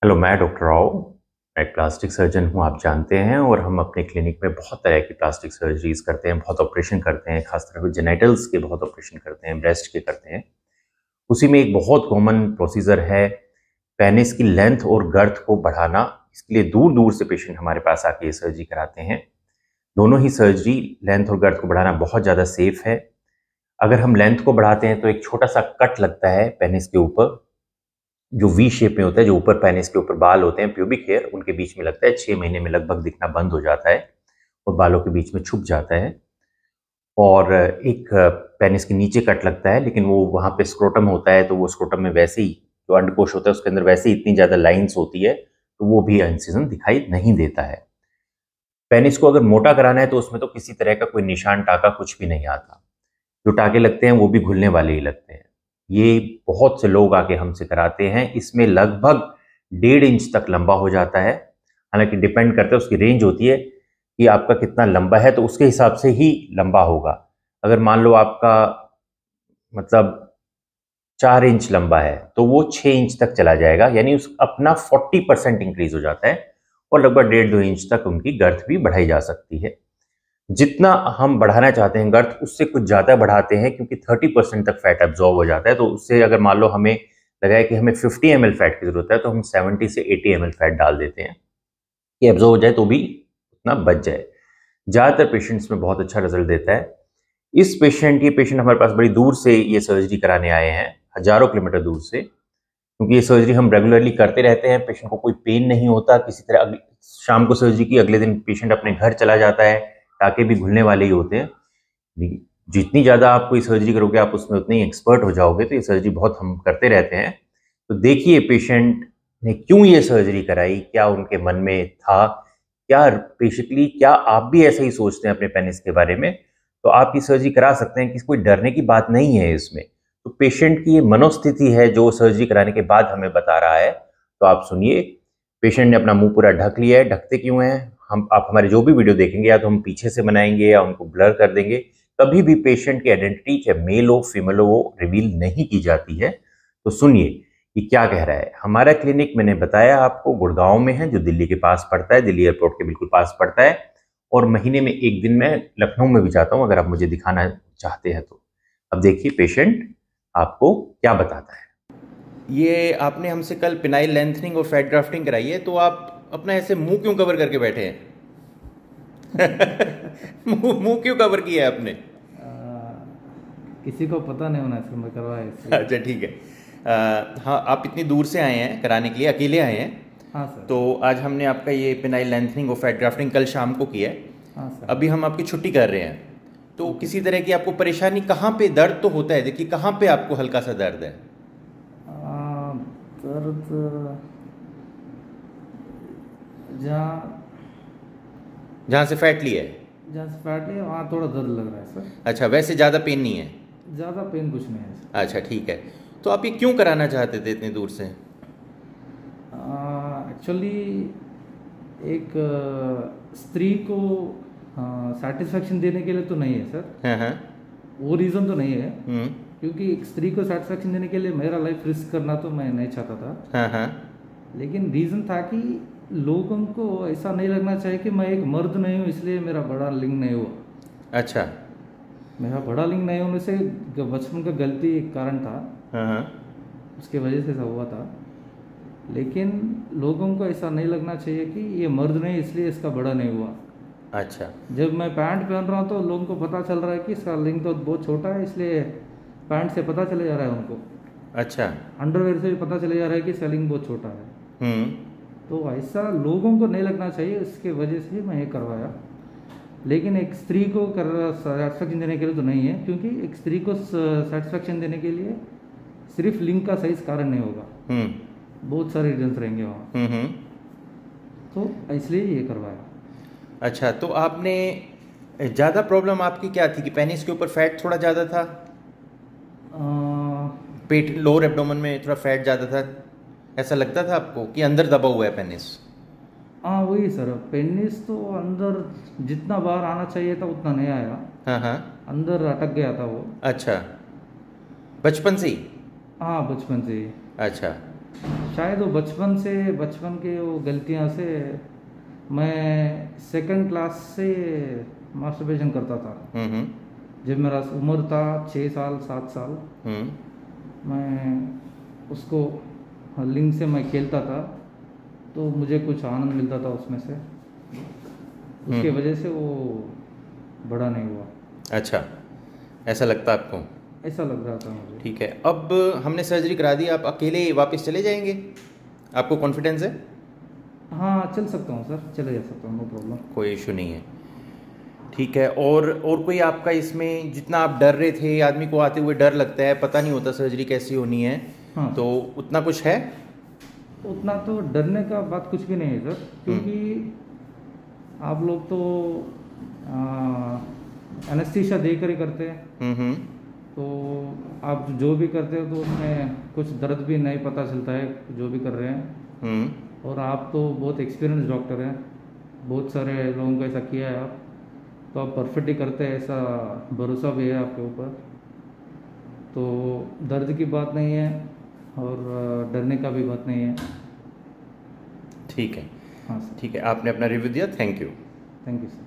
Hello, मैं doctor Rao. मैं एक प्लास्टिक सर्जन हूँ, आप जानते हैं। और हम अपने क्लिनिक में बहुत तरह की प्लास्टिक सर्जरीज करते हैं, बहुत ऑपरेशन करते हैं, खासतौर पर जेनिटल्स के बहुत ऑपरेशन करते हैं, ब्रेस्ट के करते हैं। उसी में एक बहुत कॉमन प्रोसीजर है पेनिस की लेंथ और गर्थ को बढ़ाना। इसके लिए दूर दूर से पेशेंट हमारे पास आके ये सर्जरी कराते हैं। दोनों ही सर्जरी, लेंथ और गर्थ को बढ़ाना, बहुत ज़्यादा सेफ है। अगर हम लेंथ को बढ़ाते हैं तो एक छोटा सा कट लगता है पेनिस के ऊपर, जो वी शेप में होता है, जो ऊपर पेनिस के ऊपर बाल होते हैं, प्यूबिक हेयर, उनके बीच में लगता है। 6 महीने में लगभग दिखना बंद हो जाता है और बालों के बीच में छुप जाता है। और एक पेनिस के नीचे कट लगता है, लेकिन वो वहाँ पे स्क्रोटम होता है, तो वो स्क्रोटम में वैसे ही, जो अंडकोश होता है उसके अंदर वैसे ही इतनी ज़्यादा लाइन्स होती है, तो वो भी इंसिजन दिखाई नहीं देता है। पेनिस को अगर मोटा कराना है तो उसमें तो किसी तरह का कोई निशान, टाका कुछ भी नहीं आता। जो टाके लगते हैं वो भी घुलने वाले ही लगते हैं। ये बहुत से लोग आके हमसे कराते हैं। इसमें लगभग 1.5 इंच तक लंबा हो जाता है। हालांकि डिपेंड करता है, उसकी रेंज होती है कि आपका कितना लंबा है, तो उसके हिसाब से ही लंबा होगा। अगर मान लो आपका मतलब 4 इंच लंबा है तो वो 6 इंच तक चला जाएगा, यानी उस अपना 40% इंक्रीज हो जाता है। और लगभग 1.5 2 इंच तक उनकी गर्थ भी बढ़ाई जा सकती है। जितना हम बढ़ाना चाहते हैं गर्थ, उससे कुछ ज़्यादा बढ़ाते हैं, क्योंकि 30% तक फैट एब्जॉर्ब हो जाता है। तो उससे अगर मान लो हमें लगा है कि हमें 50 ml फैट की ज़रूरत है, तो हम 70 से 80 ml फैट डाल देते हैं कि एब्जॉर्ब हो जाए, तो भी उतना बच जाए। ज़्यादातर पेशेंट्स में बहुत अच्छा रिजल्ट देता है। ये पेशेंट हमारे पास बड़ी दूर से ये सर्जरी कराने आए हैं, हज़ारों किलोमीटर दूर से, क्योंकि ये सर्जरी हम रेगुलरली करते रहते हैं। पेशेंट को कोई पेन नहीं होता किसी तरह। शाम को सर्जरी की, अगले दिन पेशेंट अपने घर चला जाता है। टाके भी घुलने वाले ही होते हैं। जितनी ज़्यादा आप कोई सर्जरी करोगे, आप उसमें उतने ही एक्सपर्ट हो जाओगे। तो ये सर्जरी बहुत हम करते रहते हैं। तो देखिए पेशेंट ने क्यों ये सर्जरी कराई, क्या उनके मन में था, क्या बेसिकली, क्या आप भी ऐसे ही सोचते हैं अपने पेनिस के बारे में, तो आप ये सर्जरी करा सकते हैं। कि कोई डरने की बात नहीं है इसमें। तो पेशेंट की ये मनोस्थिति है जो सर्जरी कराने के बाद हमें बता रहा है। तो आप सुनिए। पेशेंट ने अपना मुंह पूरा ढक लिया है। ढकते क्यों है, आप हमारे जो भी वीडियो देखेंगे, या तो हम पीछे से बनाएंगे या उनको ब्लर कर देंगे। कभी भी पेशेंट की आइडेंटिटी, चाहे मेल हो फीमेल हो, वो रिवील नहीं की जाती है। तो सुनिए कि क्या कह रहा है। हमारा क्लिनिक, मैंने बताया आपको, गुड़गांव में है, जो दिल्ली के पास पड़ता है, दिल्ली एयरपोर्ट के बिल्कुल पास पड़ता है। और महीने में एक दिन मैं लखनऊ में भी जाता हूँ, अगर आप मुझे दिखाना चाहते हैं तो। अब देखिए पेशेंट आपको क्या बताता है। ये आपने हमसे कल पिनाइल लेंथनिंग और फैट ग्राफ्टिंग कराई है, तो आप अपना ऐसे मुंह क्यों कवर करके बैठे हैं? मुंह क्यों कवर किया है आपने? किसी को पता नहीं होना चाहिए मैं करवाया इसलिए। अच्छा, ठीक है। हाँ, आप इतनी दूर से आए हैं कराने के लिए, अकेले आए हैं? हाँ सर। तो आज हमने आपका ये पिनाइल लेंथनिंग और फैट ग्राफ्टिंग कल शाम को किया है। हाँ सर। अभी हम आपकी छुट्टी कर रहे हैं। तो किसी तरह की आपको परेशानी, कहाँ पे दर्द तो होता है, देखिए कहाँ पे आपको हल्का सा दर्द है? दर्द जहाँ जहाँ से फैट लिया है? जहाँ से फैट है वहाँ थोड़ा दर्द लग रहा है सर। अच्छा, वैसे ज़्यादा पेन नहीं है? ज़्यादा पेन कुछ नहीं है सर। अच्छा, ठीक है। तो आप ये क्यों कराना चाहते थे इतनी दूर से? एक्चुअली एक स्त्री को सेटिस्फेक्शन देने के लिए तो नहीं है सर। हाँ हाँ। वो रीज़न तो नहीं है, हम्म। क्योंकि एक स्त्री को सेटिस्फेक्शन देने के लिए मेरा लाइफ रिस्क करना तो मैं नहीं चाहता था। हाँ हाँ। लेकिन रीज़न था कि लोगों को ऐसा नहीं लगना चाहिए कि मैं एक मर्द नहीं हूँ इसलिए मेरा बड़ा लिंग नहीं हुआ। अच्छा। मेरा बड़ा लिंग नहीं होने से बचपन का गलती एक कारण था, हाँ हाँ। उसके वजह से ऐसा हुआ था। लेकिन लोगों को ऐसा नहीं लगना चाहिए कि ये मर्द नहीं इसलिए इसका बड़ा नहीं हुआ। अच्छा। जब मैं पैंट पहन रहा हूँ तो लोगों को पता चल रहा है कि इसका लिंग तो बहुत छोटा है, इसलिए पैंट से पता चले जा रहा है उनको। अच्छा। अंडरवेयर से भी पता चले जा रहा है कि इसका लिंग बहुत छोटा है। हम्म। तो ऐसा लोगों को नहीं लगना चाहिए, इसके वजह से मैं ये करवाया। लेकिन एक स्त्री को सेटिस्फेक्शन देने के लिए तो नहीं है, क्योंकि एक स्त्री को सेटिस्फेक्शन देने के लिए सिर्फ लिंग का सही कारण नहीं होगा, बहुत सारे रीजन्स रहेंगे वहाँ। तो इसलिए ये करवाया। अच्छा, तो आपने ज़्यादा प्रॉब्लम आपकी क्या थी कि पेनिस के ऊपर फैट थोड़ा ज़्यादा था? पेट, लोअर एब्डोमेन में थोड़ा फैट ज़्यादा था, ऐसा लगता था आपको कि अंदर दबा हुआ है पेनिस? हाँ वही सर, पेनिस तो अंदर जितना बाहर आना चाहिए था उतना नहीं आया। हाँ हाँ। अंदर अटक गया था वो। अच्छा, बचपन से ही? हाँ बचपन से ही। अच्छा। शायद वो बचपन के वो गलतियां से मैं सेकंड क्लास से मास्टरबेशन करता था। हम्म। जब मेरा उम्र था 6 साल 7 साल, मैं उसको लिंग से मैं खेलता था, तो मुझे कुछ आनंद मिलता था उसमें से, उसके वजह से वो बड़ा नहीं हुआ। अच्छा, ऐसा लगता आपको? ऐसा लग रहा था मुझे। ठीक है, अब हमने सर्जरी करा दी, आप अकेले वापस चले जाएंगे? आपको कॉन्फिडेंस है? हाँ, चल सकता हूँ सर, चले जा सकता हूँ, नो प्रॉब्लम। कोई इशू नहीं है। ठीक है, और कोई आपका इसमें, जितना आप डर रहे थे, आदमी को आते हुए डर लगता है, पता नहीं होता सर्जरी कैसी होनी है, हाँ, तो उतना कुछ है? उतना तो डरने का बात कुछ भी नहीं है सर, क्योंकि आप लोग तो एनेस्थीसिया देकर ही करते हैं। तो आप जो भी करते हो तो उसमें कुछ दर्द भी नहीं पता चलता है, जो भी कर रहे हैं। और आप तो बहुत एक्सपीरियंस डॉक्टर हैं, बहुत सारे लोगों को ऐसा किया है आप, तो आप परफेक्टली करते हैं, ऐसा भरोसा भी है आपके ऊपर। तो दर्द की बात नहीं है और डरने का भी बात नहीं है। ठीक है, हाँ सर। ठीक है, आपने अपना रिव्यू दिया, thank you. Thank you sir.